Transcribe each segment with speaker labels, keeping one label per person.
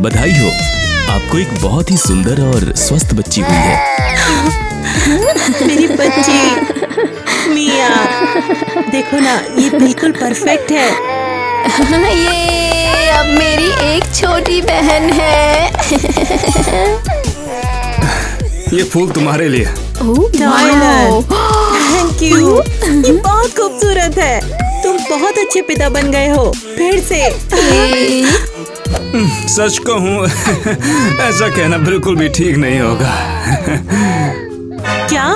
Speaker 1: बधाई हो, आपको एक बहुत ही सुंदर और स्वस्थ बच्ची हुई है।
Speaker 2: मेरी बच्ची मिया, देखो ना, ये बिल्कुल परफेक्ट है।
Speaker 3: ये अब मेरी एक छोटी बहन है।
Speaker 4: ये फूल तुम्हारे लिए।
Speaker 2: Tyler, thank you. ये बहुत खूबसूरत है। तुम बहुत अच्छे पिता बन गए हो फिर से।
Speaker 4: सच कहूँ ऐसा कहना बिल्कुल भी ठीक नहीं होगा।
Speaker 2: क्या?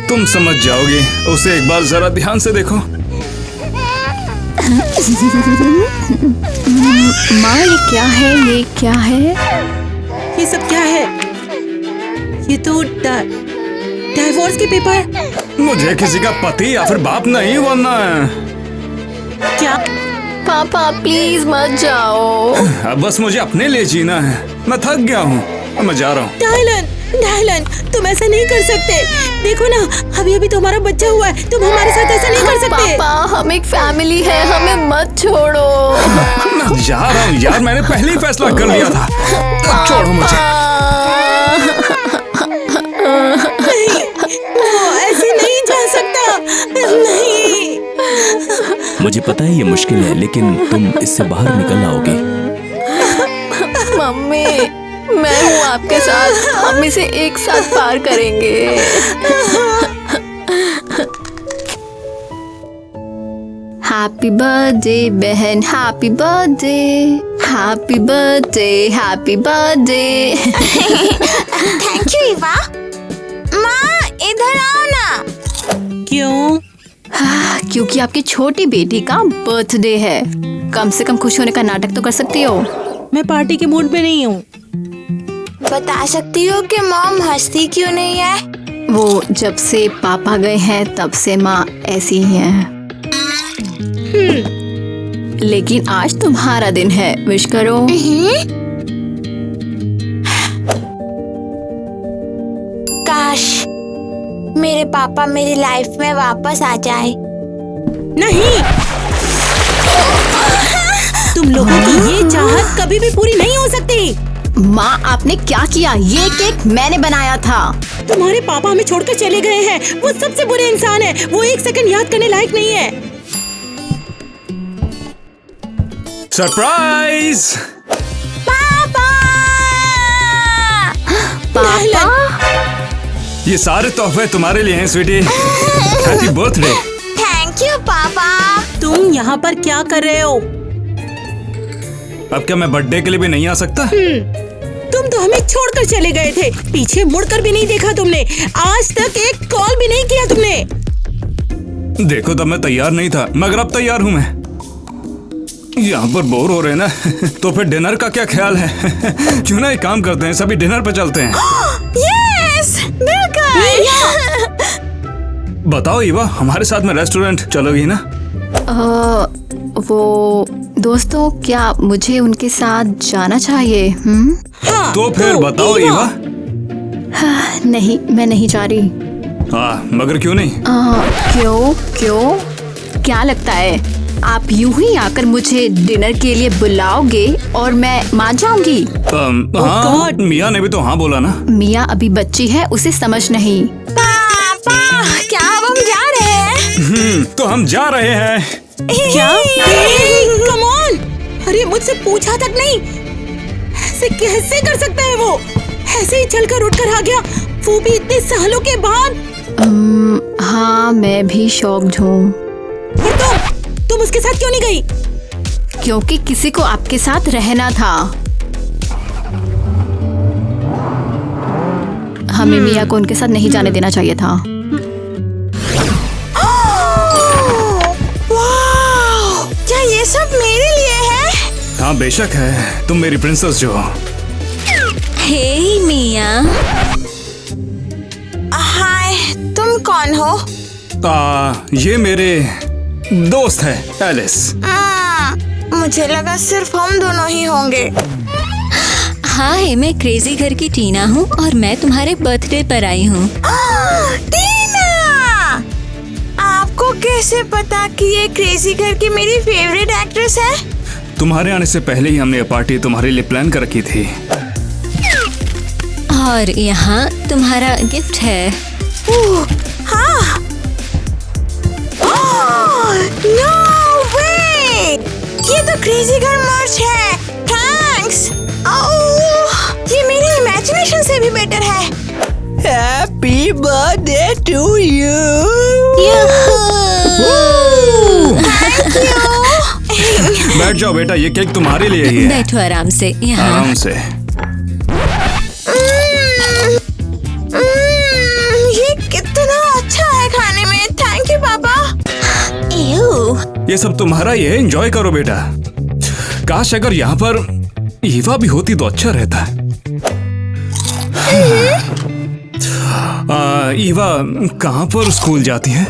Speaker 4: तुम समझ जाओगी, उसे एक बार जरा ध्यान से देखो।
Speaker 3: माँ, ये क्या है? ये क्या है?
Speaker 2: ये सब क्या है? ये तो डाइवोर्स के पेपर।
Speaker 4: मुझे किसी का पति या फिर बाप नहीं बनना है।
Speaker 2: क्या?
Speaker 3: पापा प्लीज मत जाओ।
Speaker 4: अब बस मुझे अपने लिए जीना है। मैं थक गया हूँ, मैं जा रहा हूँ।
Speaker 2: डायलन, तुम ऐसा नहीं कर सकते। देखो ना, अभी अभी तुम्हारा बच्चा हुआ है, तुम हमारे साथ ऐसा नहीं कर सकते।
Speaker 3: पापा, हम एक फैमिली है, हमें मत छोड़ो।
Speaker 4: मैं जा रहा हूँ यार, मैंने पहले ही फैसला कर लिया था। छोड़ो मुझे।
Speaker 2: नहीं, वो ऐसे नहीं जा सकता। नहीं।
Speaker 1: मुझे पता है ये मुश्किल है, लेकिन तुम इससे बाहर निकल आओगे।
Speaker 3: मम्मी, मैं हूँ आपके साथ, हम इसे एक साथ पार करेंगे। हैप्पी बर्थडे बहन, happy birthday, happy birthday, happy birthday.
Speaker 5: Thank you Eva. माँ, इधर आओ ना।
Speaker 2: क्यों?
Speaker 3: क्योंकि आपकी छोटी बेटी का बर्थडे है। कम से कम खुश होने का नाटक तो कर सकती हो।
Speaker 2: मैं पार्टी के मूड में नहीं हूँ।
Speaker 5: बता सकती हो कि मॉम हंसती क्यों नहीं है?
Speaker 3: वो जब से पापा गए हैं तब से माँ ऐसी ही है। लेकिन आज तुम्हारा दिन है, विश करो।
Speaker 5: काश मेरे पापा मेरी लाइफ में वापस आ जाए।
Speaker 2: नहीं, तुम लोगों की ये चाहत कभी भी पूरी नहीं हो सकती।
Speaker 3: माँ, आपने क्या किया? ये केक मैंने बनाया था।
Speaker 2: तुम्हारे पापा हमें छोड़कर चले गए हैं। वो सबसे बुरे इंसान है। वो एक सेकंड याद करने लायक नहीं है।
Speaker 4: सरप्राइज!
Speaker 5: पापा!
Speaker 4: ये सारे तोहफे तुम्हारे लिए हैं sweetie. Happy birthday.
Speaker 5: Thank you पापा।
Speaker 2: तुम यहाँ पर क्या कर रहे हो?
Speaker 4: अब क्या मैं बर्थडे के लिए भी नहीं आ सकता?
Speaker 2: तुम तो हमें छोड़कर चले गए थे, पीछे मुड़कर भी नहीं देखा तुमने। आज तक एक कॉल भी नहीं किया तुमने।
Speaker 4: देखो, तब मैं तैयार नहीं था, मगर अब तैयार हूँ मैं। यहाँ पर बोर हो रहे हैं ना, तो फिर डिनर का क्या ख्याल है? क्यों ना एक काम करते हैं, सभी डिनर पे चलते हैं।
Speaker 5: यस, बिल्कुल।
Speaker 4: बताओ ईवा, हमारे साथ में रेस्टोरेंट चलोगी ना?
Speaker 3: वो दोस्तों, क्या मुझे उनके साथ जाना चाहिए?
Speaker 2: हाँ,
Speaker 4: तो फिर बताओ ईवा।
Speaker 3: नहीं, मैं नहीं जा रही।
Speaker 4: मगर क्यों नहीं?
Speaker 3: क्यों? क्या लगता है आप यूं ही आकर मुझे डिनर के लिए बुलाओगे और मैं मान जाऊंगी?
Speaker 4: हाँ, मिया ने भी तो हाँ बोला ना।
Speaker 3: मिया अभी बच्ची है, उसे समझ नहीं।
Speaker 5: पापा, क्या अब हम जा रहे हैं?
Speaker 4: तो हम जा रहे हैं।
Speaker 2: क्या? Come on! अरे मुझसे पूछा तक नहीं। ऐसे कैसे कर सकता है वो? ऐसे ही चलकर उठकर आ गया, वो भी इतने सालों के बाद।
Speaker 3: हाँ, मैं भी शॉक्ड हूँ।
Speaker 2: और तुम उसके साथ क्यों नहीं गई?
Speaker 3: क्योंकि किसी को आपके साथ रहना था। हमें मिया को उनके साथ नहीं जाने देना चाहिए था।
Speaker 5: क्या ये सब मेरे लिए है?
Speaker 4: हाँ बेशक है, तुम मेरी प्रिंसेस जो हो।
Speaker 5: हे मिया। हाय, तुम कौन हो?
Speaker 4: ये मेरे दोस्त है एलिस।
Speaker 5: मुझे लगा सिर्फ हम दोनों ही होंगे।
Speaker 6: हाय, मैं क्रेजी घर की टीना हूँ और मैं तुम्हारे बर्थडे पर आई हूँ।
Speaker 5: टीना! आपको कैसे पता कि ये क्रेजी घर की मेरी फेवरेट एक्ट्रेस है?
Speaker 4: तुम्हारे आने से पहले ही हमने ये पार्टी तुम्हारे लिए प्लान कर रखी थी।
Speaker 6: और यहाँ तुम्हारा गिफ्ट है।
Speaker 5: हाँ। नो वे! ये तो क्रेजी गर्ल मर्च है। थैंक्स। ये मेरी इमेजिनेशन से भी बेटर है।
Speaker 2: Happy birthday to you.
Speaker 5: Thank you.
Speaker 4: बैठ जाओ बेटा, ये केक तुम्हारे लिए ही है।
Speaker 6: बैठो आराम से यहाँ।
Speaker 4: आराम से।
Speaker 5: ये कितना अच्छा है खाने में। थैंक यू पापा।
Speaker 4: ये सब तुम्हारा ही है, एंजॉय करो बेटा। काश अगर यहाँ पर ईवा भी होती तो अच्छा रहता। ईवा कहाँ पर स्कूल जाती है?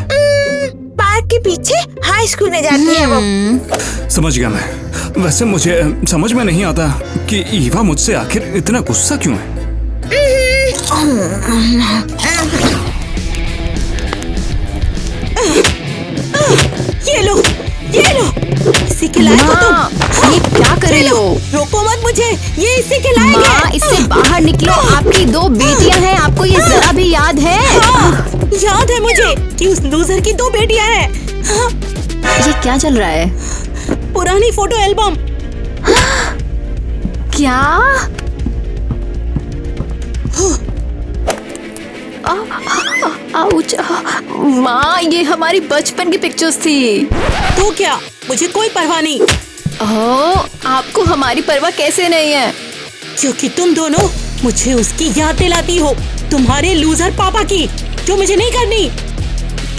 Speaker 5: पार्क के पीछे हाई स्कूल में जाती है वो।
Speaker 4: समझ गया मैं। वैसे मुझे समझ में नहीं आता कि ईवा मुझसे आखिर इतना गुस्सा क्यों है।
Speaker 2: ये लो, इसी के लायक हो तुम।
Speaker 3: ये क्या कर रही हो?
Speaker 2: रोको मत मुझे, ये इसी के लायक है।
Speaker 3: माँ, इससे बाहर निकलो। आपकी 2 बेटियां हैं, आपको ये जरा भी याद है?
Speaker 2: हाँ, याद है मुझे कि उस लूजर की 2 बेटियां हैं। हाँ,
Speaker 3: ये क्या चल रहा है?
Speaker 2: पुरानी फोटो एल्बम।
Speaker 3: क्या? आउच! माँ, ये हमारी बचपन की पिक्चर्स थी।
Speaker 2: तो क्या, मुझे कोई परवाह नहीं,
Speaker 3: ओह, आपको हमारी परवाह कैसे नहीं है?
Speaker 2: क्योंकि तुम दोनों मुझे उसकी याद दिलाती हो, तुम्हारे लूजर पापा की, जो मुझे नहीं करनी।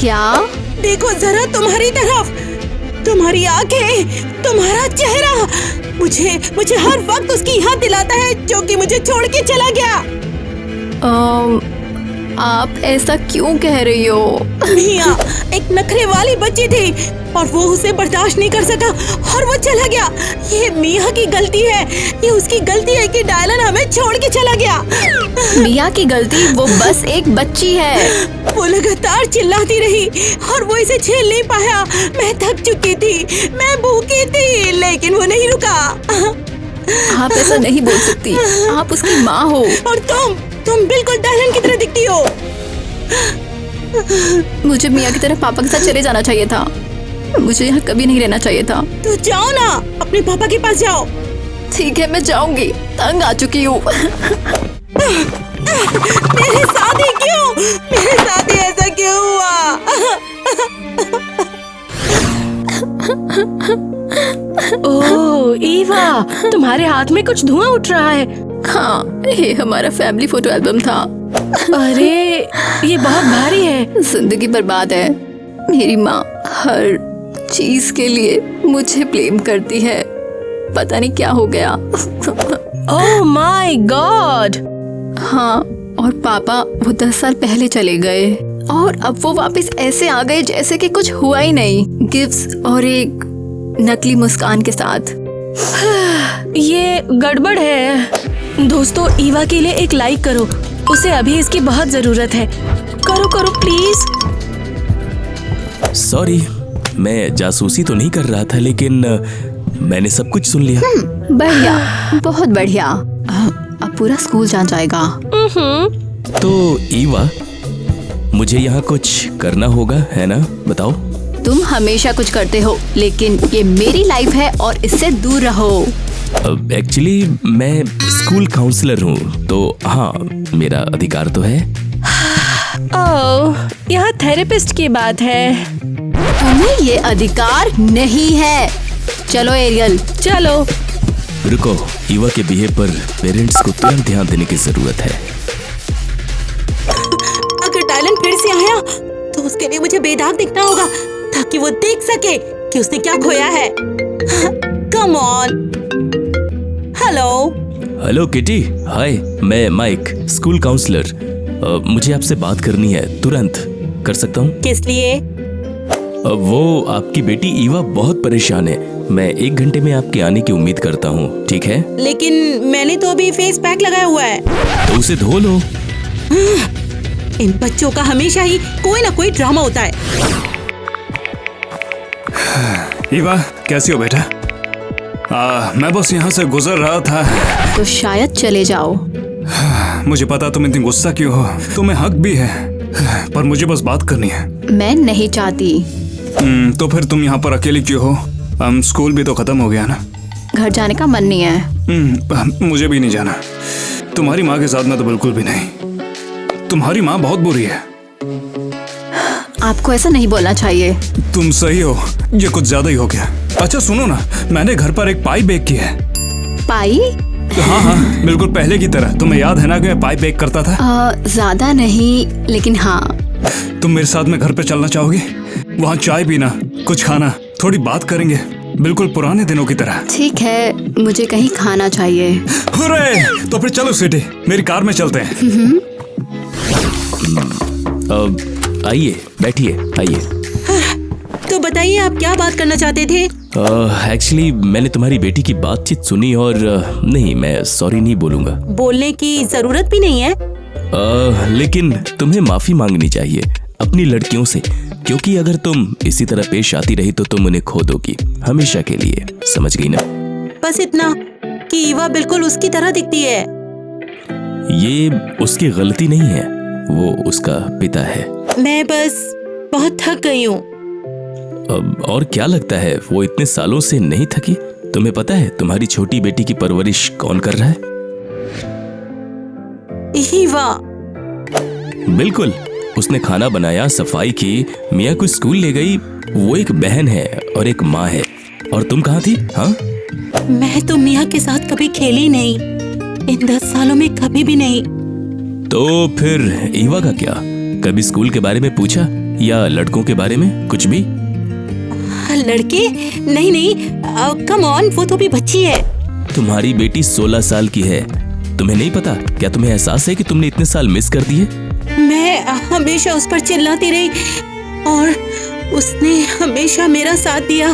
Speaker 3: क्या?
Speaker 2: देखो जरा तुम्हारी तरफ, तुम्हारी आंखें, तुम्हारा चेहरा मुझे हर वक्त उसकी याद दिलाता है, जो कि मुझे छोड़ के चला गया।
Speaker 3: आप ऐसा क्यों कह रही हो?
Speaker 2: मिया एक नखरे वाली बच्ची थी और वो उसे बर्दाश्त नहीं कर सका और वो चला गया। ये मिया की गलती है, ये उसकी गलती है कि डायलन हमें छोड़ के चला गया।
Speaker 3: मिया की गलती? वो बस एक बच्ची है।
Speaker 2: वो लगातार चिल्लाती रही और वो इसे झेल नहीं पाया। मैं थक चुकी थी, मैं भूखी थी, लेकिन वो नहीं रुका।
Speaker 3: आप ऐसा नहीं बोल सकती, आप उसकी माँ हो।
Speaker 2: और तुम बिल्कुल डायलन की तरह दिखती हो।
Speaker 3: मुझे मिया की तरह पापा के साथ चले जाना चाहिए था। मुझे यहाँ कभी नहीं रहना चाहिए था।
Speaker 2: तो जाओ ना, अपने पापा के पास जाओ।
Speaker 3: ठीक है, मैं जाऊंगी, तंग आ चुकी हूँ।
Speaker 2: मेरे साथ ही क्यों? मेरे साथ ही ऐसा क्यों हुआ?
Speaker 7: ओह ईवा, तुम्हारे हाथ में कुछ धुआं उठ रहा है।
Speaker 3: हाँ, ये हमारा फैमिली फोटो एल्बम था।
Speaker 7: अरे ये बहुत भारी है।
Speaker 3: जिंदगी बर्बाद है। मेरी माँ हर चीज के लिए मुझे ब्लेम करती है। पता नहीं क्या हो गया।
Speaker 7: Oh my God.
Speaker 3: हाँ, और पापा वो 10 साल पहले चले गए और अब वो वापस ऐसे आ गए जैसे कि कुछ हुआ ही नहीं। गिफ्ट्स और एक नकली मुस्कान के साथ।
Speaker 7: ये गड़बड़ है। दोस्तों, ईवा के लिए एक लाइक करो, उसे अभी इसकी बहुत जरूरत है। करो प्लीज।
Speaker 1: सॉरी, मैं जासूसी तो नहीं कर रहा था, लेकिन मैंने सब कुछ सुन लिया।
Speaker 3: बढ़िया, बहुत बढ़िया। अब पूरा स्कूल जान जाएगा।
Speaker 1: तो ईवा, मुझे यहाँ कुछ करना होगा, है ना? बताओ।
Speaker 3: तुम हमेशा कुछ करते हो, लेकिन ये मेरी लाइफ है और इससे दूर रहो।
Speaker 1: एक्चुअली मैं स्कूल काउंसलर हूँ, तो हाँ, मेरा अधिकार तो है।
Speaker 7: ओह, यहाँ थेरेपिस्ट की बात है।
Speaker 3: तुम्हें ये अधिकार नहीं है। चलो एरियल,
Speaker 7: चलो।
Speaker 1: रुको, ईवा के बिहेव पर पेरेंट्स को तुरंत ध्यान देने की जरूरत है।
Speaker 2: अगर डायलन फिर से आया तो उसके लिए मुझे बेदाग दिखना होगा, ताकि वो देख सके कि उसने क्या खोया है। Come on.
Speaker 1: Hello kitty. Hi, मैं माइक, स्कूल काउंसलर। मुझे आपसे बात करनी है, तुरंत। कर सकता हूँ?
Speaker 2: किस लिए?
Speaker 1: वो आपकी बेटी ईवा बहुत परेशान है। मैं 1 घंटे में आपके आने की उम्मीद करता हूँ, ठीक है?
Speaker 2: लेकिन मैंने तो अभी फेस पैक लगाया हुआ है।
Speaker 1: तो उसे धो लो।
Speaker 2: इन बच्चों का हमेशा ही कोई ना कोई ड्रामा होता है।
Speaker 4: ईवा, कैसी हो बेटा? मैं बस यहाँ से गुजर रहा था।
Speaker 3: तो शायद चले जाओ।
Speaker 4: मुझे पता तुम इतनी गुस्सा क्यों हो, तुम्हें हक भी है, पर मुझे बस बात करनी है।
Speaker 3: मैं नहीं चाहती।
Speaker 4: तो फिर तुम यहाँ पर अकेली क्यों हो? स्कूल भी तो खत्म हो गया ना।
Speaker 3: घर जाने का मन नहीं है।
Speaker 4: मुझे भी नहीं जाना। तुम्हारी माँ के साथ में तो बिल्कुल भी नहीं। तुम्हारी माँ बहुत बुरी है।
Speaker 3: आपको ऐसा नहीं बोलना चाहिए।
Speaker 4: तुम सही हो, ये कुछ ज्यादा ही हो गया। अच्छा सुनो ना, मैंने घर पर एक पाई बेक की है।
Speaker 3: पाई?
Speaker 4: हाँ, बिल्कुल पहले की तरह। तुम्हें याद है ना कि मैं पाई बेक करता था?
Speaker 3: ज्यादा नहीं, लेकिन हाँ।
Speaker 4: तुम मेरे साथ में घर पे चलना चाहोगी? वहाँ चाय पीना, कुछ खाना, थोड़ी बात करेंगे, बिल्कुल पुराने दिनों की तरह।
Speaker 3: ठीक है, मुझे कहीं खाना चाहिए।
Speaker 4: हुर्रे! तो फिर चलो सिटी, मेरी कार में चलते हैं।
Speaker 1: आइए, बैठिए, आइए।
Speaker 2: तो बताइए आप क्या बात करना चाहते थे?
Speaker 1: एक्चुअली मैंने तुम्हारी बेटी की बातचीत सुनी और नहीं, मैं सॉरी नहीं बोलूंगा।
Speaker 2: बोलने की जरूरत भी नहीं है।
Speaker 1: लेकिन तुम्हें माफी मांगनी चाहिए अपनी लड़कियों से, क्योंकि अगर तुम इसी तरह पेश आती रही तो तुम उन्हें खो दोगी हमेशा के लिए। समझ गई ना?
Speaker 2: बस इतना कि ईवा बिल्कुल उसकी तरह दिखती है।
Speaker 1: ये उसकी गलती नहीं है, वो उसका पिता है।
Speaker 2: मैं बस बहुत थक गई हूँ।
Speaker 1: और क्या लगता है वो इतने सालों से नहीं थकी? तुम्हें पता है तुम्हारी छोटी बेटी की परवरिश कौन कर रहा है?
Speaker 2: ईवा।
Speaker 1: बिल्कुल, उसने खाना बनाया, सफाई की, मिया को स्कूल ले गई। वो एक बहन है और एक माँ है। और तुम कहाँ थी? हाँ,
Speaker 2: मैं तो मिया के साथ कभी खेली नहीं, इन 10 सालों में कभी भी नहीं।
Speaker 1: तो फिर ईवा का क्या? कभी स्कूल के बारे में पूछा या लड़कों के बारे में कुछ भी?
Speaker 2: लड़के? नहीं, कम ऑन, वो तो भी बच्ची है।
Speaker 1: तुम्हारी बेटी 16 साल की है। तुम्हें नहीं पता? क्या तुम्हें एहसास है कि तुमने इतने साल मिस कर दिए?
Speaker 2: मैं हमेशा उस पर चिल्लाती रही और उसने हमेशा मेरा साथ दिया।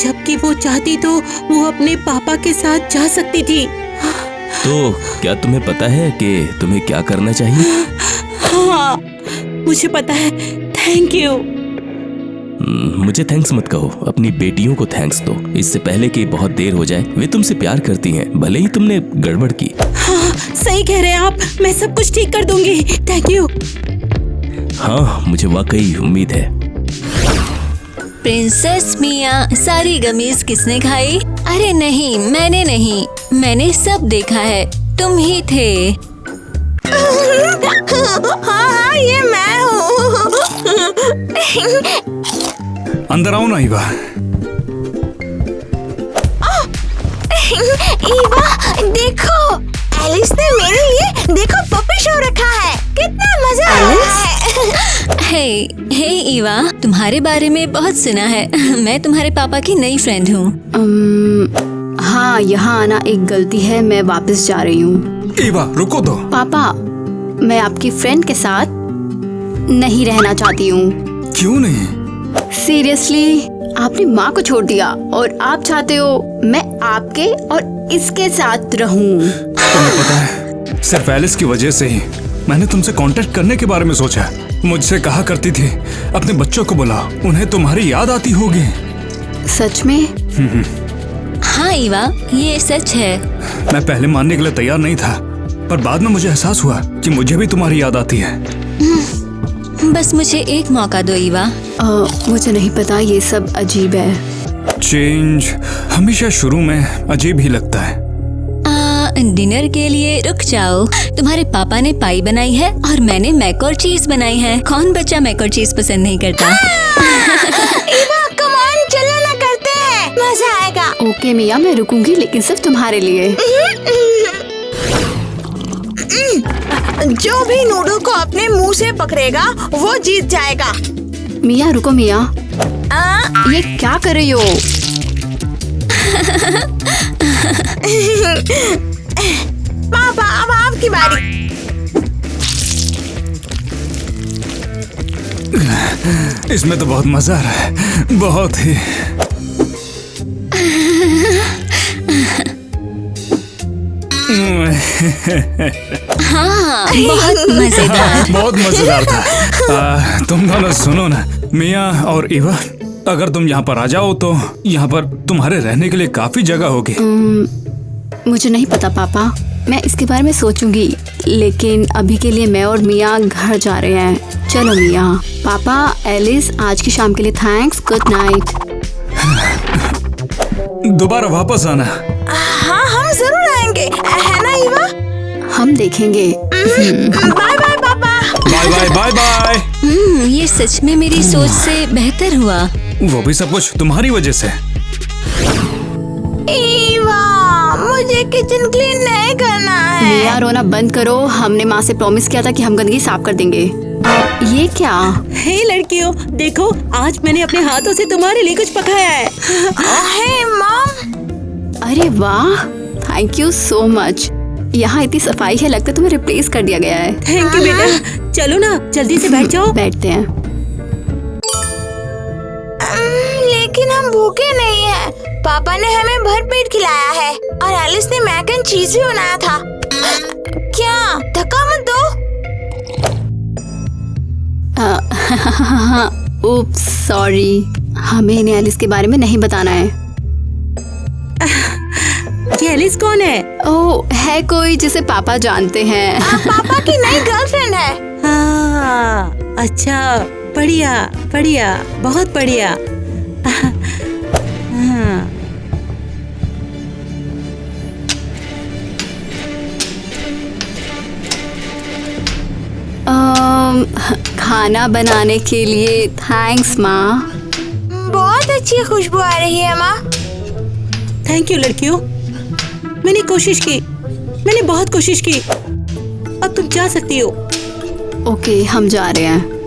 Speaker 2: जबकि वो चाहती तो वो अपने पापा के साथ जा सकती थी।
Speaker 1: तो क्या तुम्हें पता है कि तुम्हें क्या करना चाहिए?
Speaker 2: हाँ, मुझे पता है। Thank you.
Speaker 1: मुझे थैंक्स मत कहो, अपनी बेटियों को थैंक्स दो, इससे पहले कि बहुत देर हो जाए। वे तुमसे प्यार करती हैं, भले ही तुमने गड़बड़ की।
Speaker 2: हाँ, सही कह रहे हैं आप। मैं सब कुछ ठीक कर दूंगी। Thank you.
Speaker 1: हाँ, मुझे वाकई उम्मीद है।
Speaker 6: प्रिंसेस मिया, सारी गमीज किसने खाई? अरे नहीं, मैंने नहीं, मैंने सब देखा है, तुम ही थे।
Speaker 5: हाँ, ये मैं हूँ।
Speaker 4: अंदर आओ ना ईवा।
Speaker 5: ईवा, देखो, एलिस ने मेरे लिए देखो पपी शो रखा है। कितना मजा आया है।
Speaker 6: हे ईवा, तुम्हारे बारे में बहुत सुना है। मैं तुम्हारे पापा की नई फ्रेंड हूँ।
Speaker 3: हाँ, यहाँ आना एक गलती है, मैं वापस जा रही हूँ।
Speaker 4: ईवा, रुको तो।
Speaker 3: पापा, मैं आपकी फ्रेंड के साथ नहीं रहना चाहती हूँ।
Speaker 4: क्यों नहीं?
Speaker 3: सीरियसली, आपने माँ को छोड़ दिया और आप चाहते हो मैं आपके और इसके साथ रहूं।
Speaker 4: तुम्हें पता है, सिर्फ एलिस की वजह से ही मैंने तुमसे कांटेक्ट करने के बारे में सोचा। मुझसे कहा करती थी अपने बच्चों को बुलाओ, उन्हें तुम्हारी याद आती होगी।
Speaker 3: सच में?
Speaker 6: हाँ ईवा, ये सच है।
Speaker 4: मैं पहले मानने के लिए तैयार नहीं था, पर बाद में मुझे एहसास हुआ कि मुझे भी तुम्हारी याद आती है।
Speaker 6: बस मुझे एक मौका दो ईवा।
Speaker 3: मुझे नहीं पता, ये सब अजीब है।
Speaker 4: चेंज हमेशा शुरू में अजीब ही लगता है।
Speaker 6: डिनर के लिए रुक जाओ। तुम्हारे पापा ने पाई बनाई है और मैंने मैक और चीज बनाई है। कौन बच्चा मैक और चीज पसंद नहीं करता?
Speaker 5: ईवा, कम ऑन, चलो ना, करते हैं, मजा आएगा।
Speaker 3: ओके मिया, मैं रुकूंगी, लेकिन सिर्फ तुम्हारे लिए।
Speaker 5: जो भी नूडल को अपने मुंह से पकड़ेगा वो जीत जाएगा।
Speaker 3: मिया रुको मिया, ये क्या कर रही हो?
Speaker 5: पापा, अब आपकी बारी।
Speaker 4: इसमें तो बहुत मजा आ रहा है, बहुत ही।
Speaker 6: हाँ, बहुत मजेदार।
Speaker 4: बहुत मजेदार था। तुम दोनों सुनो ना, मिया और ईवा, अगर तुम यहाँ पर आ जाओ तो यहाँ पर तुम्हारे रहने के लिए काफी जगह होगी।
Speaker 3: मुझे नहीं पता पापा, मैं इसके बारे में सोचूंगी, लेकिन अभी के लिए मैं और मिया घर जा रहे हैं। चलो मिया। पापा, एलिस, आज की शाम के लिए थैंक्स, गुड नाइट।
Speaker 4: दोबारा वापस आना।
Speaker 5: हाँ, हम जरूर आएंगे, है ना ईवा?
Speaker 3: हम देखेंगे।
Speaker 5: बाय बाय पापा।
Speaker 4: Bye bye bye bye.
Speaker 6: ये सच में मेरी सोच से बेहतर हुआ।
Speaker 4: वो भी सब कुछ तुम्हारी वजह से।
Speaker 5: ईवा, मुझे किचन क्लीन नहीं करना है।
Speaker 3: मिया रोना बंद करो, हमने माँ से प्रॉमिस किया था कि हम गंदगी साफ कर देंगे। ये क्या?
Speaker 2: हे लड़कियों, देखो आज मैंने अपने हाथों से तुम्हारे लिए कुछ पकाया है।
Speaker 5: हे मॉम।
Speaker 3: अरे वाह, थैंक यू सो मच। यहाँ इतनी सफाई है, लगता है तुम्हें रिप्लेस कर दिया गया है।
Speaker 2: थैंक यू बेटा। चलो ना, जल्दी से बैठ जाओ।
Speaker 3: बैठते हैं।
Speaker 5: लेकिन हम भूखे नहीं हैं। पापा ने हमें भरपेट खिलाया है और एलिस ने मैक एंड चीज भी बनाया था। क्या धक्का मत दो।
Speaker 3: उप्स, सॉरी। हमें इन्हें एलिस के बारे में नहीं बताना है।
Speaker 2: ये एलिस कौन है?
Speaker 3: ओह, है कोई जिसे पापा जानते हैं।
Speaker 5: पापा की नई गर्लफ्रेंड है।
Speaker 2: हाँ, अच्छा, बढ़िया बढ़िया, बहुत बढ़िया। हाँ।
Speaker 3: खाना बनाने के लिए थैंक्स माँ।
Speaker 5: बहुत अच्छी खुशबू आ रही है माँ।
Speaker 2: थैंक यू लड़कियों, मैंने कोशिश की, मैंने बहुत कोशिश की। अब तुम जा सकती हो।
Speaker 3: ओके, हम जा रहे हैं।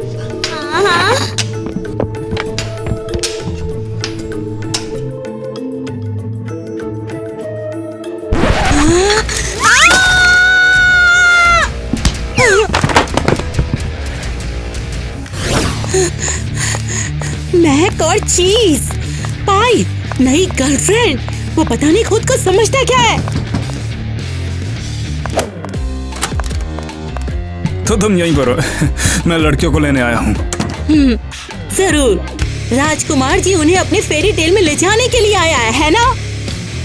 Speaker 2: महक और चीज, पाई, नई गर्लफ्रेंड। वो पता नहीं खुद को समझता क्या है।
Speaker 4: तो तुम यहीं पर हो। मैं लड़कियों को लेने आया हूँ।
Speaker 2: जरूर। राजकुमार जी उन्हें अपने फेरी टेल में ले जाने के लिए आया है ना?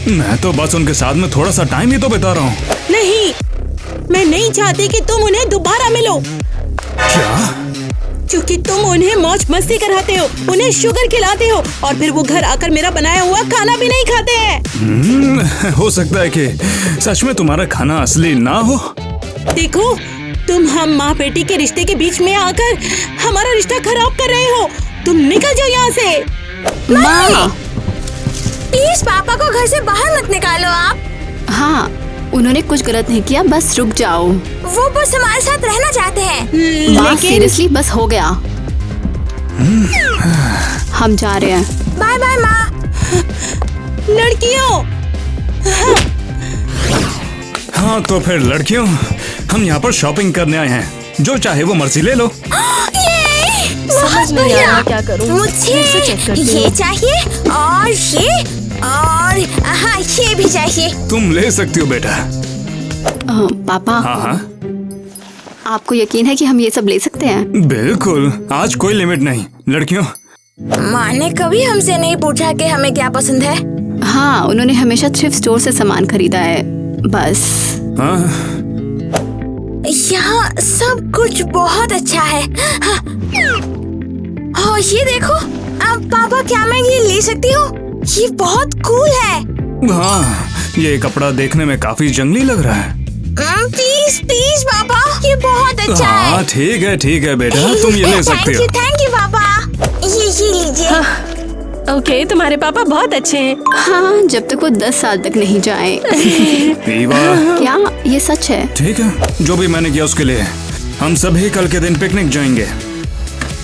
Speaker 4: मैं तो बस उनके साथ में थोड़ा सा टाइम ही तो बिता रहा हूँ।
Speaker 2: नहीं, मैं नहीं चाहती कि तुम उन्हें दोबारा मिलो।
Speaker 4: क्या?
Speaker 2: क्योंकि तुम उन्हें मौज मस्ती कराते हो, उन्हें शुगर खिलाते हो और फिर वो घर आकर मेरा बनाया हुआ खाना भी नहीं खाते हैं।
Speaker 4: हो सकता है कि सच में तुम्हारा खाना असली ना हो।
Speaker 2: देखो, तुम हम माँ बेटी के रिश्ते के बीच में आकर हमारा रिश्ता खराब कर रहे हो। तुम निकल जाओ यहाँ से।
Speaker 3: माँ।
Speaker 5: प्लीज पापा को घर से बाहर मत निकालो आप।
Speaker 3: हाँ, उन्होंने कुछ गलत नहीं किया, बस रुक जाओ।
Speaker 5: वो बस हमारे साथ रहना चाहते हैं।
Speaker 3: माँ,
Speaker 2: लेकिन
Speaker 3: सीरियसली बस हो गया। हम जा रहे हैं।
Speaker 5: बाय बाय माँ।
Speaker 2: लड़कियों,
Speaker 4: हाँ तो फिर लड़कियों, हम यहाँ पर शॉपिंग करने आए हैं। जो चाहे वो मर्जी ले लो।
Speaker 7: समझ नहीं आ रहा क्या करूं।
Speaker 5: मुझे
Speaker 7: फिर से चेक करती
Speaker 5: ये
Speaker 7: हूं।
Speaker 5: चाहिए और हाँ ये भी चाहिए।
Speaker 4: तुम ले सकती हो बेटा।
Speaker 3: पापा,
Speaker 4: हाँ हाँ
Speaker 3: आपको यकीन है कि हम ये सब ले सकते हैं?
Speaker 4: बिल्कुल, आज कोई लिमिट नहीं। लड़कियों,
Speaker 5: माँ ने कभी हमसे नहीं पूछा कि हमें क्या पसंद है।
Speaker 3: हाँ, उन्होंने हमेशा थ्रिफ्ट स्टोर से सामान खरीदा है, बस।
Speaker 4: हाँ
Speaker 5: यहाँ सब कुछ बहुत अच्छा है। हाँ। और ये देखो, अब पापा क्या मैं ये ले सकती हूँ? ये बहुत कूल है।
Speaker 4: हाँ, ये कपड़ा देखने में काफी जंगली लग रहा है।
Speaker 5: प्लीज प्लीज पापा, ये बहुत अच्छा है।
Speaker 4: हाँ ठीक है बेटा, तुम ये ले सकते हो।
Speaker 5: थैंक यू पापा। ये लीजिए।
Speaker 7: ओके, तुम्हारे पापा बहुत अच्छे हैं।
Speaker 3: हाँ, जब तक वो 10 साल तक नहीं जाए।
Speaker 4: ईवा,
Speaker 3: क्या ये सच है?
Speaker 4: ठीक है, जो भी मैंने किया उसके लिए। हम सभी कल के दिन पिकनिक जाएंगे।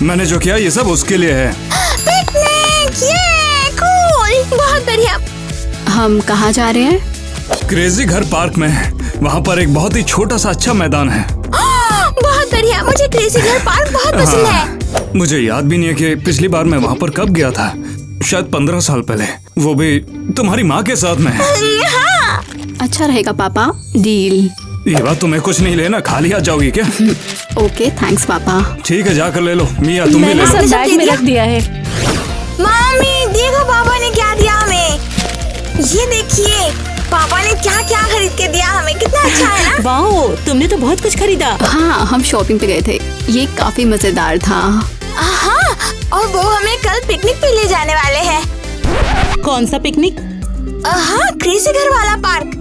Speaker 4: मैंने जो किया ये सब उसके लिए है।
Speaker 5: पिकनिक, ये कूल, बहुत बढ़िया।
Speaker 3: हम कहाँ जा रहे हैं?
Speaker 4: क्रेजी घर पार्क में। वहाँ पर एक बहुत ही छोटा सा अच्छा मैदान है।
Speaker 5: बहुत बढ़िया, मुझे क्रेजी घर पार्क बहुत पसंद है।
Speaker 4: मुझे याद भी नहीं है कि पिछली बार मैं वहाँ पर कब गया था। शायद 15 साल पहले, वो भी तुम्हारी माँ के साथ में।
Speaker 5: हाँ।
Speaker 3: अच्छा रहेगा पापा, डील।
Speaker 4: ये बात तुम्हें कुछ नहीं लेना, खाली आ जाओगी क्या?
Speaker 3: ओके, थैंक्स पापा।
Speaker 4: ठीक है, जाकर ले लो। मिया तुम भी ले
Speaker 7: मैंने
Speaker 4: लो।
Speaker 7: सब बैग में रख दिया है।
Speaker 5: मम्मी देखो पापा ने क्या दिया हमें। ये देखिए पापा ने क्या क्या खरीद के दिया हमें, कितना अच्छा है ना।
Speaker 2: वाओ, तुमने तो बहुत कुछ खरीदा।
Speaker 3: हाँ, हम शॉपिंग पे गए थे। ये काफी मजेदार था।
Speaker 5: हाँ, और वो हमें कल पिकनिक पे ले जाने वाले हैं।
Speaker 2: कौन सा पिकनिक?
Speaker 5: हाँ, क्रेजी घर वाला पार्क।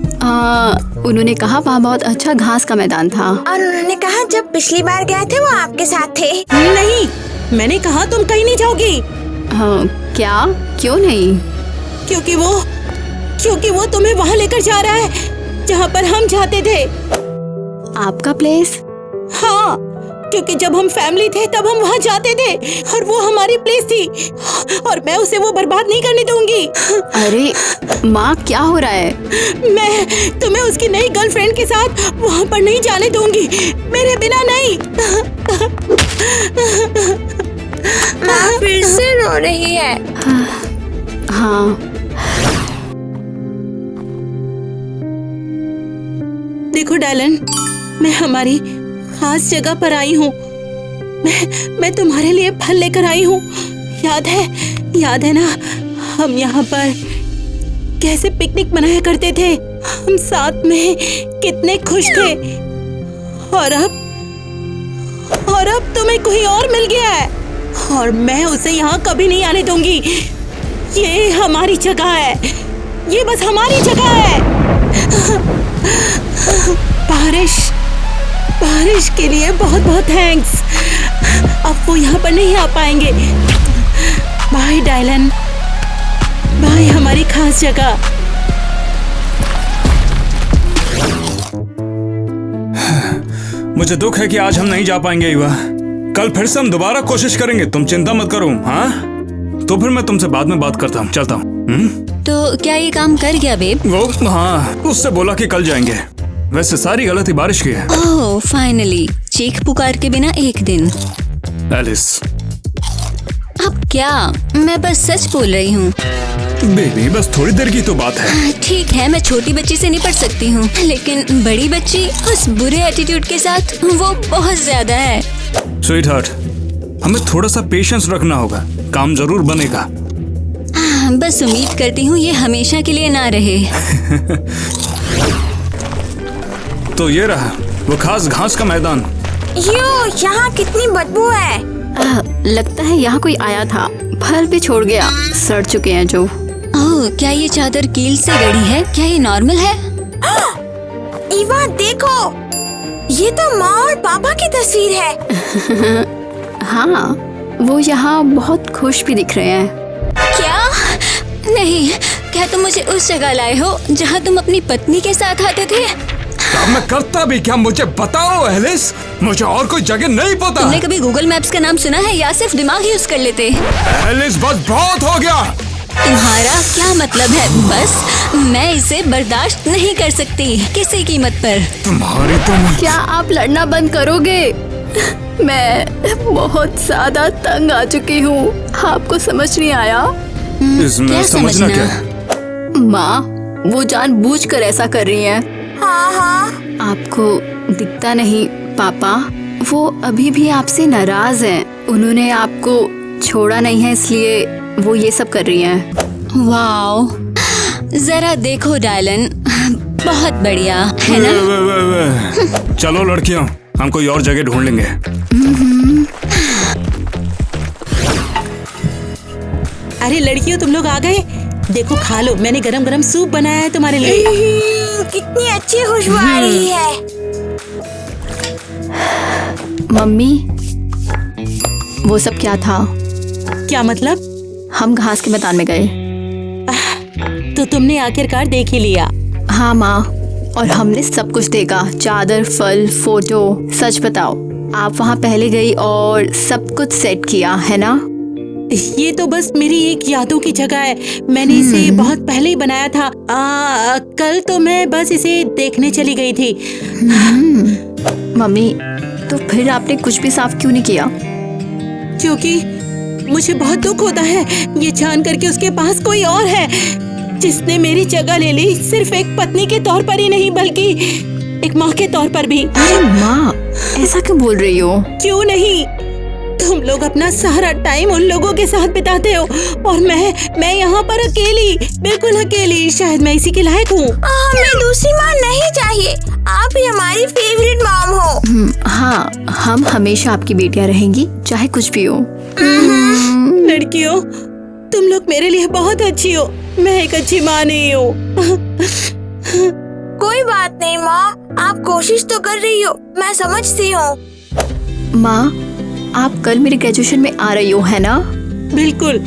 Speaker 3: उन्होंने कहा वहाँ बहुत अच्छा घास का मैदान था।
Speaker 5: और उन्होंने कहा जब पिछली बार गए थे वो आपके साथ थे।
Speaker 2: नहीं, मैंने कहा तुम कहीं नहीं जाओगी।
Speaker 3: क्या? क्यों नहीं?
Speaker 2: क्योंकि वो तुम्हें वहाँ लेकर जा रहा है जहाँ पर हम जाते थे।
Speaker 3: आपका प्लेस?
Speaker 2: हाँ, क्योंकि जब हम फैमिली थे तब हम वहाँ जाते थे और वो हमारी प्लेस थी और मैं उसे वो बर्बाद नहीं करने दूंगी।
Speaker 3: अरे माँ, क्या हो रहा है?
Speaker 2: मैं तुम्हें उसकी नई गर्लफ्रेंड के साथ वहाँ पर नहीं जाने दूंगी, मेरे बिना नहीं।
Speaker 5: माँ फिर से रो रही है।
Speaker 3: हाँ,
Speaker 2: देखो डायलन, मैं हमारी खास जगह पर आई हूँ। मैं तुम्हारे लिए फल लेकर आई हूँ। याद है ना, हम यहाँ पर कैसे पिकनिक मनाया करते थे, हम साथ में कितने खुश थे। और अब तुम्हें कोई और मिल गया है और मैं उसे यहाँ कभी नहीं आने दूंगी। ये हमारी जगह है, ये बस हमारी जगह है। बारिश के लिए बहुत बहुत थैंक्स। अब वो यहाँ पर नहीं आ पाएंगे। बाय डायलन, बाय हमारी खास जगह।
Speaker 4: मुझे दुख है कि आज हम नहीं जा पाएंगे ईवा। कल फिर से हम दोबारा कोशिश करेंगे, तुम चिंता मत करो। हाँ, तो फिर मैं तुमसे बाद में बात करता हूँ, चलता हूँ।
Speaker 6: तो क्या ये काम कर गया बेब?
Speaker 4: वो हाँ, उससे बोला कि कल जाएंगे। वैसे सारी गलती बारिश की है।
Speaker 6: ओह फाइनली, चीख पुकार के बिना एक दिन।
Speaker 4: एलिस,
Speaker 6: अब क्या, मैं बस सच बोल रही हूँ।
Speaker 4: बेबी बस थोड़ी देर की तो बात है।
Speaker 6: ठीक है, मैं छोटी बच्ची से निपट सकती हूँ, लेकिन बड़ी बच्ची उस बुरे एटीट्यूड के साथ वो बहुत ज्यादा है।
Speaker 4: स्वीटहार्ट, हमें थोड़ा सा पेशेंस रखना होगा, काम जरूर बनेगा।
Speaker 6: बस उम्मीद करती हूँ ये हमेशा के लिए ना रहे।
Speaker 4: तो ये रहा वो खास घास का मैदान।
Speaker 5: यहाँ कितनी बदबू है।
Speaker 3: लगता है यहाँ कोई आया था, फल भी छोड़ गया, सड़ चुके हैं जो।
Speaker 6: ओह, क्या ये चादर कील से गड़ी है? क्या ये नॉर्मल है?
Speaker 5: ईवा देखो, ये तो माँ और पापा की तस्वीर है।
Speaker 3: हाँ, वो यहाँ बहुत खुश भी दिख रहे हैं।
Speaker 6: क्या? नहीं, क्या तुम मुझे उस जगह लाए हो जहाँ तुम अपनी पत्नी के साथ आते थे?
Speaker 4: अब मैं करता भी क्या, मुझे बताओ एलिस, मुझे और कोई जगह नहीं पता।
Speaker 6: तुमने कभी गूगल मैप्स का नाम सुना है या सिर्फ दिमाग यूज कर लेते?
Speaker 4: एलिस बस बहुत हो गया।
Speaker 6: तुम्हारा क्या मतलब है? बस मैं इसे बर्दाश्त नहीं कर सकती किसी कीमत पर।
Speaker 4: तुम्हारी तुम
Speaker 3: क्या आप लड़ना बंद करोगे? मैं बहुत ज्यादा तंग आ चुकी हूँ, आपको समझ नहीं आया?
Speaker 4: इसमें
Speaker 6: क्या
Speaker 4: समझना क्या है?
Speaker 3: माँ, वो जानबूझकर ऐसा कर रही हैं।
Speaker 5: हाँ,
Speaker 3: आपको दिखता नहीं पापा, वो अभी भी आपसे नाराज हैं। उन्होंने आपको छोड़ा नहीं है, इसलिए वो ये सब कर रही हैं।
Speaker 6: वाओ, जरा देखो डायलन, बहुत बढ़िया है ना?
Speaker 4: वे। चलो लड़कियों, हम कोई और जगह ढूंढ लेंगे।
Speaker 2: अरे लड़कियों, तुम लोग आ गए। देखो खा लो, मैंने गरम गरम सूप बनाया है तुम्हारे लिए।
Speaker 5: कितनी अच्छी खुशबू आ रही है।
Speaker 3: मम्मी, वो सब क्या था?
Speaker 2: क्या मतलब?
Speaker 3: हम घास के मैदान में गए।
Speaker 2: तो तुमने आखिरकार देख ही लिया।
Speaker 3: हाँ माँ, और हमने सब कुछ देखा, चादर, फल, फोटो। सच बताओ, आप वहाँ पहले गई और सब कुछ सेट किया है ना?
Speaker 2: ये तो बस मेरी एक यादों की जगह है, मैंने इसे बहुत पहले ही बनाया था। कल तो मैं बस इसे देखने चली गई थी।
Speaker 3: मम्मी, तो फिर आपने कुछ भी साफ क्यों नहीं किया?
Speaker 2: क्योंकि मुझे बहुत दुख होता है ये जानकर के उसके पास कोई और है जिसने मेरी जगह ले ली, सिर्फ एक पत्नी के तौर पर ही नहीं बल्कि एक माँ के तौर पर भी।
Speaker 3: अरे माँ, ऐसा क्यों बोल रही हो?
Speaker 2: क्यों नहीं, तुम लोग अपना सारा टाइम उन लोगों के साथ बिताते हो और मैं यहाँ पर अकेली, बिल्कुल अकेली। शायद मैं इसी के लायक हूँ।
Speaker 5: हमें दूसरी माँ नहीं चाहिए, आप ही हमारी फेवरेट मॉम हो।
Speaker 3: हाँ, हम हमेशा आपकी बेटियां रहेंगी, चाहे कुछ भी हो।
Speaker 2: लड़कियों, तुम लोग मेरे लिए बहुत अच्छी हो। मैं एक अच्छी माँ नहीं हूँ।
Speaker 5: कोई बात नहीं माँ, आप कोशिश तो कर रही हो, मैं समझती हूँ।
Speaker 3: माँ, आप कल मेरी ग्रेजुएशन में आ रही हो, है ना? बिल्कुल।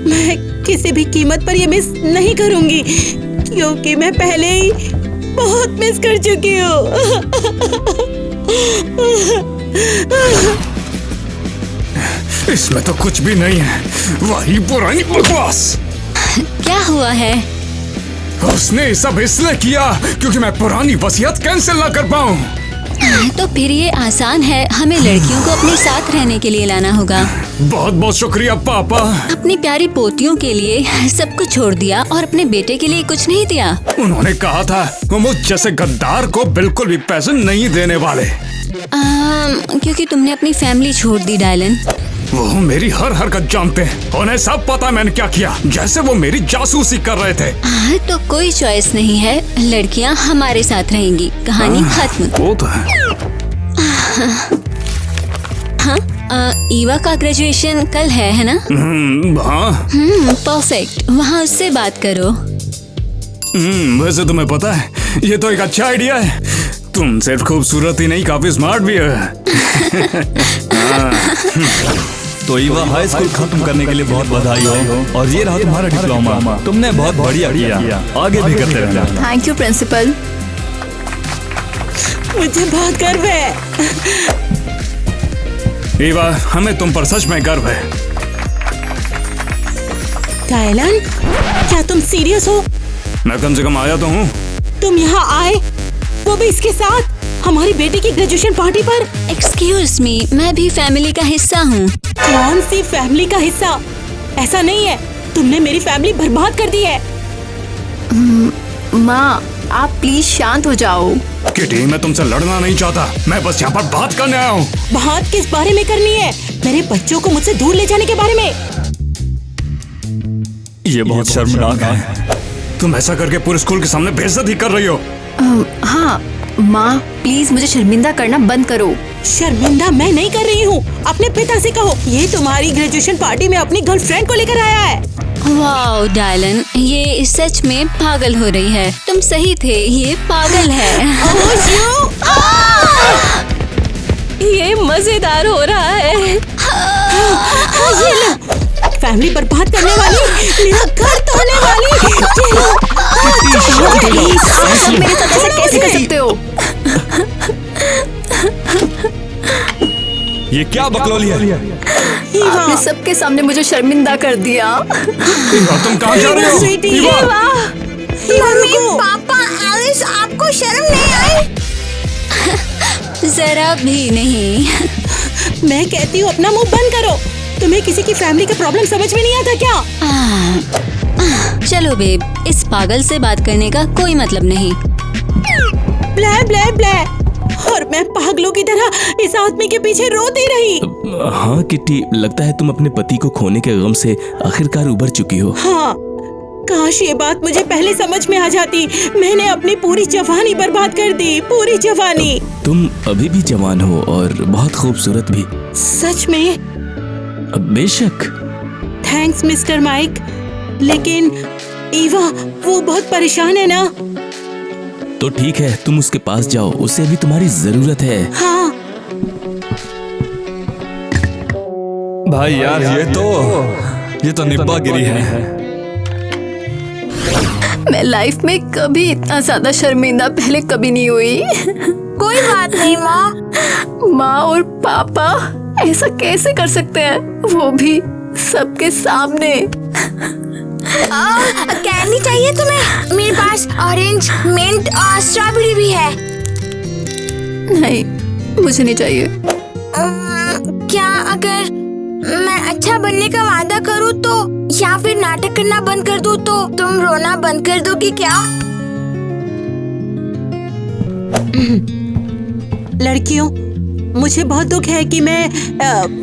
Speaker 2: मैं किसी भी कीमत पर ये मिस नहीं करूँगी, क्योंकि मैं पहले ही बहुत मिस कर चुकी हूँ।
Speaker 4: इसमें तो कुछ भी नहीं है, वही पुरानी बकवास।
Speaker 6: क्या हुआ है?
Speaker 4: उसने सब इसलिए किया क्योंकि मैं पुरानी वसीयत कैंसिल ना कर पाऊँ।
Speaker 6: तो फिर ये आसान है, हमें लड़कियों को अपने साथ रहने के लिए लाना होगा।
Speaker 4: बहुत बहुत शुक्रिया पापा।
Speaker 6: अपनी प्यारी पोतियों के लिए सब कुछ छोड़ दिया और अपने बेटे के लिए कुछ नहीं दिया।
Speaker 4: उन्होंने कहा था वो मुझ जैसे गद्दार को बिल्कुल भी पैसे नहीं देने वाले।
Speaker 6: क्योंकि तुमने अपनी फैमिली छोड़ दी डायलन।
Speaker 4: वो मेरी हर हरकत जानते हैं, उन्हें सब पता मैंने क्या किया, जैसे वो मेरी जासूसी कर रहे थे।
Speaker 6: तो कोई चॉइस नहीं है, लड़कियां हमारे साथ रहेंगी, कहानी खत्म।
Speaker 4: वो तो है।
Speaker 6: हाँ, ईवा का ग्रेजुएशन कल है ना?
Speaker 4: हाँ।
Speaker 6: परफेक्ट, वहाँ उससे बात करो।
Speaker 4: वैसे तुम्हें पता है, ये तो एक अच्छा आइडिया है। तुम सिर्फ खूबसूरत ही नहीं, काफी स्मार्ट भी है।
Speaker 8: तो ईवा हाई स्कूल खत्म करने के लिए बहुत बधाई हो, और ये रहा तुम्हारा डिप्लोमा। तुमने बहुत बढ़िया किया, आगे भी करते रहना।
Speaker 3: Thank you principal.
Speaker 2: मुझे बहुत गर्व है।
Speaker 4: ईवा, हमें तुम पर सच में गर्व है।
Speaker 2: डायलन, क्या तुम सीरियस हो?
Speaker 4: मैं कम से कम आया तो हूँ।
Speaker 2: तुम यहाँ आए, वो भी इसके साथ, हमारी बेटी की ग्रेजुएशन पार्टी पर।
Speaker 6: एक्सक्यूज मी, मैं भी फैमिली का हिस्सा हूँ।
Speaker 2: कौन सी फैमिली का हिस्सा? ऐसा नहीं है, तुमने मेरी फैमिली बर्बाद कर दी है।
Speaker 3: माँ, आप प्लीज शांत हो जाओ।
Speaker 4: किटी, मैं तुमसे लड़ना नहीं चाहता, मैं बस यहाँ पर बात करने आया हूँ।
Speaker 2: बात किस बारे में करनी है? मेरे बच्चों को मुझसे दूर ले जाने के बारे में।
Speaker 8: ये बहुत शर्मनाक है।
Speaker 4: तुम ऐसा करके पूरे स्कूल के सामने बेइज्जती कर रही हो।
Speaker 3: हाँ माँ, प्लीज मुझे शर्मिंदा करना बंद करो।
Speaker 2: शर्मिंदा मैं नहीं कर रही हूँ, अपने पिता से कहो। ये तुम्हारी ग्रेजुएशन पार्टी में अपनी गर्लफ्रेंड को लेकर आया है।
Speaker 6: वाओ डायलन, ये सच में पागल हो रही है। तुम सही थे, ये पागल है।
Speaker 7: ये मजेदार हो रहा है।
Speaker 2: ये लो, फैमिली बर्बाद करने वाली, मेरा घर तोड़ने वाली। ये लो।
Speaker 3: सब मेरे साथ ऐसा कैसे कर सकते हो?
Speaker 8: ये क्या बकलौली है?
Speaker 3: आपने सबके सामने मुझे शर्मिंदा कर दिया।
Speaker 4: तुम कहाँ जा रहे हो?
Speaker 2: स्वीटी,
Speaker 5: मम्मी, पापा, एलिस, आपको शर्म नहीं आई?
Speaker 6: जरा भी नहीं।
Speaker 2: मैं कहती हूँ अपना मुंह बंद करो। तुम्हें किसी की फैमिली का प्रॉब्लम समझ में नहीं आता क्या?
Speaker 6: चलो बेब, इस पागल से बात करने का कोई मतलब नहीं।
Speaker 2: ब्लै ब्लै ब्लै। और मैं पागलों की तरह इस आदमी के पीछे रोती रही।
Speaker 1: हाँ किट्टी, लगता है तुम अपने पति को खोने के गम से आखिरकार उबर चुकी हो।
Speaker 2: हाँ, काश ये बात मुझे पहले समझ में आ जाती। मैंने अपनी पूरी जवानी बर्बाद कर दी, पूरी जवानी।
Speaker 1: तुम अभी भी जवान हो और बहुत खूबसूरत भी।
Speaker 2: सच में?
Speaker 1: बेशक।
Speaker 2: थैंक्स मिस्टर माइक, लेकिन ईवा वो बहुत परेशान है ना।
Speaker 1: तो ठीक है, तुम उसके पास जाओ, उसे अभी तुम्हारी जरूरत है।
Speaker 2: हाँ।
Speaker 8: भाई यार, ये तो निब्बागिरी है।
Speaker 3: मैं लाइफ में कभी इतना ज्यादा शर्मिंदा पहले कभी नहीं हुई।
Speaker 5: कोई बात नहीं माँ।
Speaker 3: माँ और पापा ऐसा कैसे कर सकते हैं, वो भी सबके सामने।
Speaker 5: कैंडी चाहिए तुम्हें? मेरे पास ऑरेंज, मिंट और स्ट्रॉबेरी भी है।
Speaker 3: नहीं, मुझे नहीं चाहिए।
Speaker 5: क्या अगर मैं अच्छा बनने का वादा करूँ तो, या फिर नाटक करना बंद कर दूँ तो तुम रोना बंद कर दोगी क्या?
Speaker 2: लड़कियों, मुझे बहुत दुख है कि मैं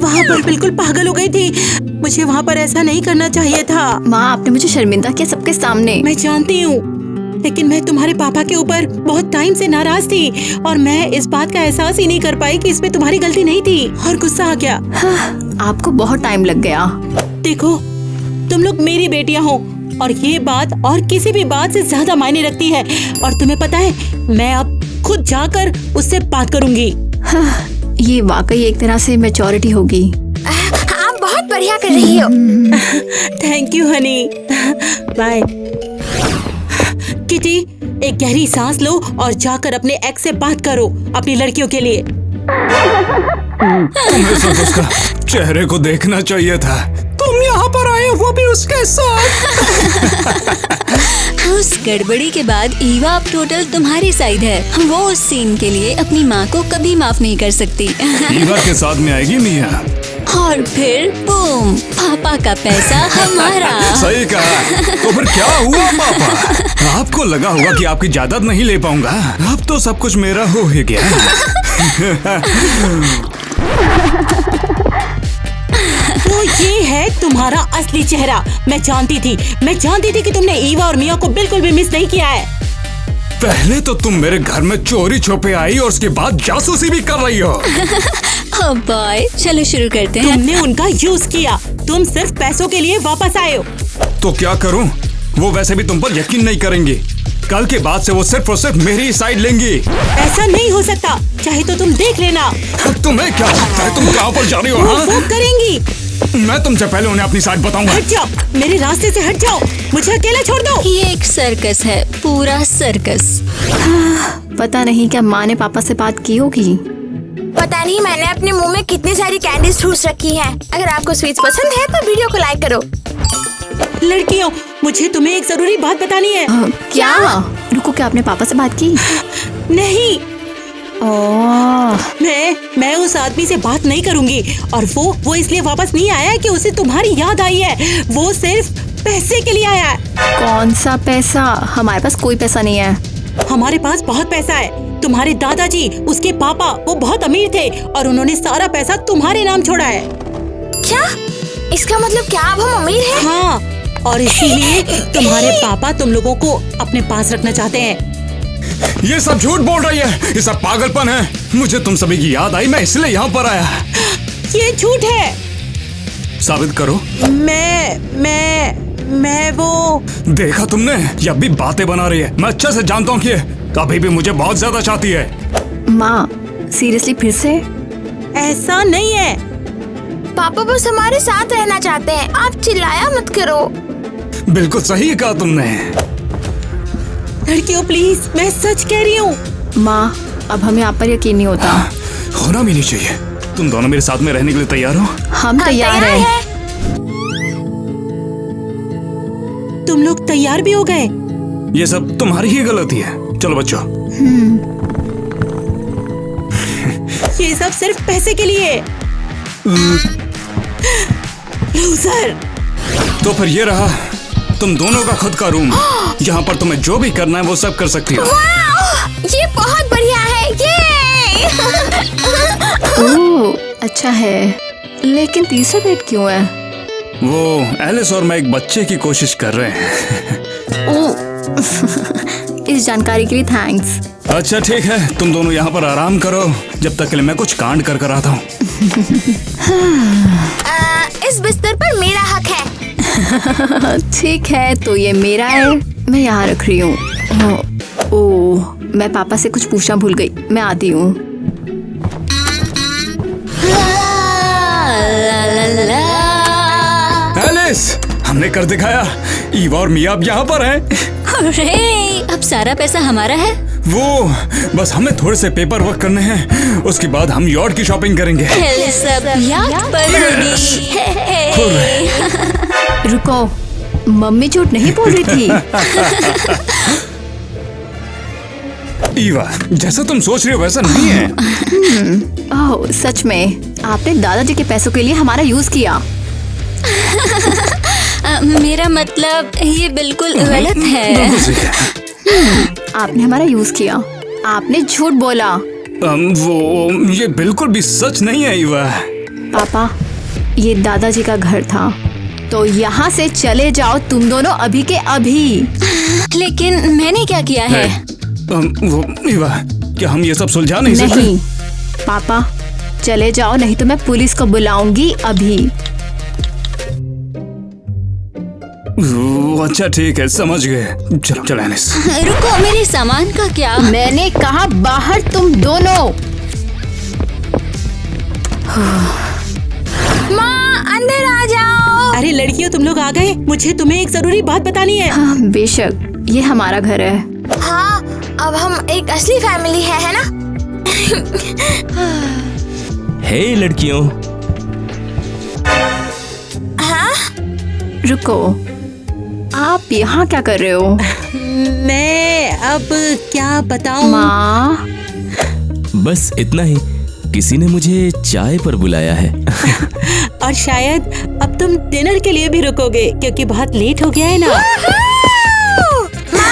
Speaker 2: वहाँ पर बिल्कुल पागल हो गई थी। मुझे वहाँ पर ऐसा नहीं करना चाहिए था।
Speaker 3: माँ, आपने मुझे शर्मिंदा किया सबके सामने।
Speaker 2: मैं जानती हूँ, लेकिन मैं तुम्हारे पापा के ऊपर बहुत टाइम से नाराज थी और मैं इस बात का एहसास ही नहीं कर पाई कि इसमें तुम्हारी गलती नहीं थी और गुस्सा आ गया।
Speaker 3: आपको बहुत टाइम लग गया।
Speaker 2: देखो, तुम लोग मेरी बेटियां हो और ये बात और किसी भी बात से ज्यादा मायने रखती है। और तुम्हें पता है, मैं अब खुद जाकर उससे बात करूंगी।
Speaker 3: ये वाकई एक तरह से मैच्योरिटी होगी।
Speaker 5: आप बहुत बढ़िया कर रही हो।
Speaker 2: Thank you honey. Bye. Kitty, एक गहरी सांस लो और जाकर अपने एक्स से बात करो अपनी लड़कियों के लिए।
Speaker 4: तुम्हें सिर्फ उसका चेहरे को देखना चाहिए था। तुम यहाँ पर आए, वो भी उसके साथ।
Speaker 6: उस गड़बड़ी के बाद ईवा अब टोटल तुम्हारी साइड है। वो उस सीन के लिए अपनी माँ को कभी माफ नहीं कर सकती।
Speaker 4: ईवा के साथ में आएगी मिया।
Speaker 6: और फिर बूम, पापा का पैसा हमारा।
Speaker 4: सही कहा। तो फिर क्या हुआ पापा? आपको लगा होगा कि आपकी जायदाद नहीं ले पाऊंगा। अब तो सब कुछ मेरा हो ही गया।
Speaker 2: तो ये है तुम्हारा असली चेहरा। मैं जानती थी कि तुमने ईवा और मिया को बिल्कुल भी मिस नहीं किया है।
Speaker 4: पहले तो तुम मेरे घर में चोरी छुपे आई और उसके बाद जासूसी भी कर रही हो।
Speaker 6: ओ बॉय, चलो शुरू करते हैं।
Speaker 2: तुमने उनका यूज किया। तुम सिर्फ पैसों के लिए वापस आए हो।
Speaker 4: तो क्या करूं? वो वैसे भी तुम पर यकीन नहीं करेंगी। कल के बाद से वो सिर्फ और सिर्फ मेरी साइड लेंगी।
Speaker 2: ऐसा नहीं हो सकता। चाहे तो तुम देख लेना।
Speaker 4: तुम्हें क्या लगता है तुम कहाँ पर जा रही हो?
Speaker 2: वो करेंगी।
Speaker 4: मैं तुमसे पहले उन्हें अपनी साइड बताऊंगा।
Speaker 2: हट जाओ, मेरे रास्ते से हट जाओ। मुझे अकेला छोड़ दो।
Speaker 6: ये एक सर्कस है, पूरा सर्कस।
Speaker 3: पता नहीं क्या माँ ने पापा से बात की होगी।
Speaker 5: पता नहीं मैंने अपने मुंह में कितनी सारी कैंडीज ठूस रखी हैं। अगर आपको स्वीट्स पसंद है तो वीडियो को लाइक करो।
Speaker 2: लड़कियों, मुझे तुम्हें एक जरूरी बात बतानी है।
Speaker 3: क्या? रुको, क्या आपने पापा से बात की?
Speaker 2: नहीं,
Speaker 3: ओह,
Speaker 2: मैं उस आदमी से बात नहीं करूंगी। और वो इसलिए वापस नहीं आया है कि उसे तुम्हारी याद आई है। वो सिर्फ पैसे के लिए आया है।
Speaker 3: कौन सा पैसा? हमारे पास कोई पैसा नहीं है।
Speaker 2: हमारे पास बहुत पैसा है। तुम्हारे दादाजी, उसके पापा, वो बहुत अमीर थे और उन्होंने सारा पैसा तुम्हारे नाम छोड़ा है।
Speaker 5: क्या? इसका मतलब क्या अब हम अमीर हैं?
Speaker 2: हाँ, और इसीलिए तुम्हारे पापा तुम लोगों को अपने पास रखना चाहते हैं।
Speaker 4: ये सब झूठ बोल रही है। ये सब पागलपन है। मुझे तुम सभी की याद आई, मैं इसलिए यहाँ पर आया।
Speaker 2: ये झूठ है।
Speaker 4: साबित करो।
Speaker 2: मैं वो।
Speaker 4: देखा तुमने? ये अब भी बातें बना रही है। मैं अच्छे से जानता हूँ कि अभी भी मुझे बहुत ज्यादा चाहती है।
Speaker 3: माँ, सीरियसली फिर से?
Speaker 2: ऐसा नहीं है।
Speaker 5: पापा बस हमारे साथ रहना चाहते हैं। आप चिल्लाया मत करो।
Speaker 4: बिल्कुल सही कहा तुमने।
Speaker 2: लड़कियों प्लीज, मैं सच कह रही हूँ।
Speaker 3: माँ, अब हमें आप पर यकीन नहीं होता।
Speaker 4: होना भी नहीं चाहिए। तुम दोनों मेरे साथ में रहने के लिए तैयार हो?
Speaker 3: हम तैयार हैं।
Speaker 2: तुम लोग तैयार भी हो गए?
Speaker 4: ये सब तुम्हारी ही गलती है। चलो बच्चों।
Speaker 2: ये सब सिर्फ पैसे के लिए। लूजर।
Speaker 5: तो
Speaker 4: फिर ये रहा तुम दोनों का खुद का रूम। यहाँ पर तुम्हें जो भी करना है वो सब कर सकती हो।
Speaker 5: ये बहुत बढ़िया है। ये
Speaker 3: ओह, अच्छा है। लेकिन तीसरा बेड क्यों है?
Speaker 4: वो एलिस और मैं एक बच्चे की कोशिश कर रहे हैं।
Speaker 3: ओह, इस जानकारी के लिए थैंक्स।
Speaker 4: अच्छा ठीक है, तुम दोनों यहाँ पर आराम करो जब तक के लिए मैं कुछ कांड कर कर आता हूँ।
Speaker 5: इस बिस्तर पर मेरा हक है।
Speaker 3: ठीक है, तो ये मेरा है। मैं यहाँ रख रही हूँ। ओह, मैं पापा से कुछ पूछना भूल गई। मैं आती हूँ।
Speaker 4: एलिस, हमने कर दिखाया। ईवा और मिया अब यहाँ पर हैं।
Speaker 6: अरे, अब सारा पैसा हमारा है।
Speaker 4: वो बस हमें थोड़े से पेपर वर्क करने हैं। उसके बाद हम यॉट की शॉपिंग करेंगे।
Speaker 6: सब याद पर होगी।
Speaker 3: रुको, मम्मी झूठ नहीं बोल रही थी।
Speaker 4: ईवा, जैसा तुम सोच रही हो वैसा नहीं है।
Speaker 3: ओह, सच में आपने दादाजी के पैसों के लिए हमारा यूज किया।
Speaker 6: मेरा मतलब ये बिल्कुल गलत है।
Speaker 3: आपने हमारा यूज किया। आपने झूठ बोला।
Speaker 4: वो ये बिल्कुल भी सच नहीं है ईवा।
Speaker 3: पापा, ये दादाजी का घर था, तो यहाँ से चले जाओ तुम दोनों अभी के अभी।
Speaker 6: लेकिन मैंने क्या किया है?
Speaker 4: वो ईवा, क्या हम ये सब सुलझा नहीं सकते?
Speaker 3: नहीं पापा, चले जाओ, नहीं तो मैं पुलिस को बुलाऊंगी अभी।
Speaker 4: अच्छा ठीक है, समझ गए। चलो चलो एलिस।
Speaker 6: रुको, मेरे सामान का क्या?
Speaker 3: मैंने कहा बाहर तुम दोनों।
Speaker 5: माँ अंदर आ जाओ।
Speaker 2: अरे लड़कियों, तुम लोग आ गए। मुझे तुम्हें एक जरूरी बात बतानी है।
Speaker 3: हाँ बेशक, ये हमारा घर है।
Speaker 5: हाँ, अब हम एक असली फैमिली है ना?
Speaker 1: हे लड़कियों,
Speaker 5: हाँ?
Speaker 3: रुको, आप यहाँ क्या कर रहे हो?
Speaker 2: मैं अब क्या बताऊं?
Speaker 3: माँ,
Speaker 1: बस इतना ही। किसी ने मुझे चाय पर बुलाया है।
Speaker 2: और शायद अब तुम डिनर के लिए भी रुकोगे, क्योंकि बहुत लेट हो गया है ना।
Speaker 5: माँ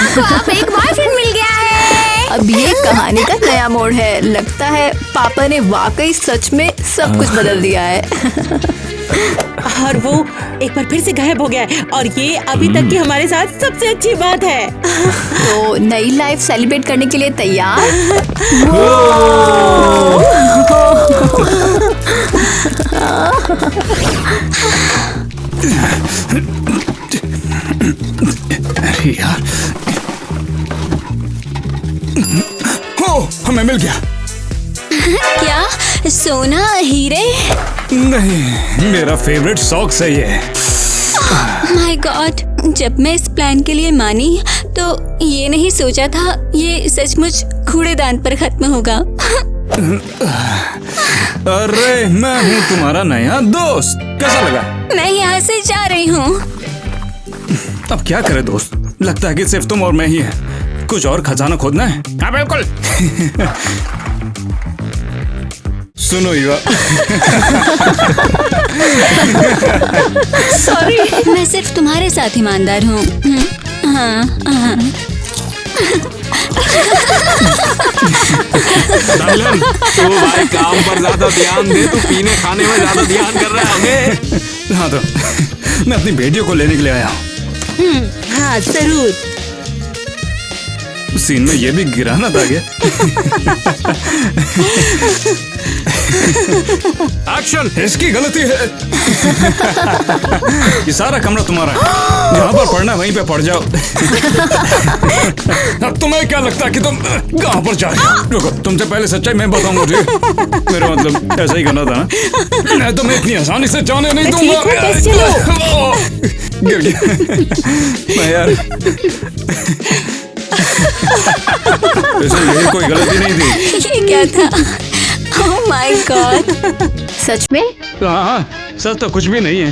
Speaker 5: को अब एक बॉयफ्रेंड मिल गया है।
Speaker 3: अब ये कहानी का नया मोड़ है। लगता है पापा ने वाकई सच में सब कुछ बदल दिया है।
Speaker 2: और वो एक बार फिर से गायब हो गया है, और ये अभी तक की हमारे साथ सबसे अच्छी बात है।
Speaker 3: तो नई लाइफ सेलिब्रेट करने के लिए तैयार?
Speaker 4: अरे यार, हो हमें मिल गया।
Speaker 6: क्या? सोना, हीरे?
Speaker 4: नहीं, मेरा फेवरेट सॉक्स है ये।
Speaker 6: माय गॉड, जब मैं इस प्लान के लिए मानी तो ये नहीं सोचा था ये सचमुच कूड़ेदान पर खत्म होगा।
Speaker 4: अरे मैं हूँ तुम्हारा नया दोस्त, कैसा लगा?
Speaker 6: मैं यहाँ से जा रही हूँ।
Speaker 4: अब क्या करे दोस्त, लगता है कि सिर्फ तुम और मैं ही है। कुछ और खजाना खोदना है? हाँ बिल्कुल। सुनो ईवा,
Speaker 6: सॉरी, मैं सिर्फ तुम्हारे साथ ईमानदार हूँ। हाँ हाँ।
Speaker 9: नलन, तू भाई काम पर ज्यादा ध्यान दे, तू पीने खाने में ज्यादा ध्यान कर रहा है हमें।
Speaker 4: हाँ तो मैं अपनी बेटियों को लेने के लिए आया हूँ।
Speaker 2: हाँ जरूर।
Speaker 4: सीन में ये भी गिराना था क्या? एक्शन, इसकी गलती है। ये सारा कमरा तुम्हारा है, जहाँ पर पढ़ना है वहीं पे पढ़ जाओ। अब तुम्हें क्या लगता है कि तुम कहाँ पर जा रहे हो? रुको, तुमसे पहले सच्चाई मैं बताऊंगा। ठीक, मेरा मतलब ऐसा ही करना था ना। मैं तुम्हें इतनी आसानी से जाने नहीं दूंगा।
Speaker 2: ठीक हो, बस चलो।
Speaker 4: गिर गया मैं यार। वैसे ये कोई गलती नहीं थी।
Speaker 6: ये क्या था? Oh my God.
Speaker 3: सच में?
Speaker 4: हाँ, सच तो कुछ भी नहीं है।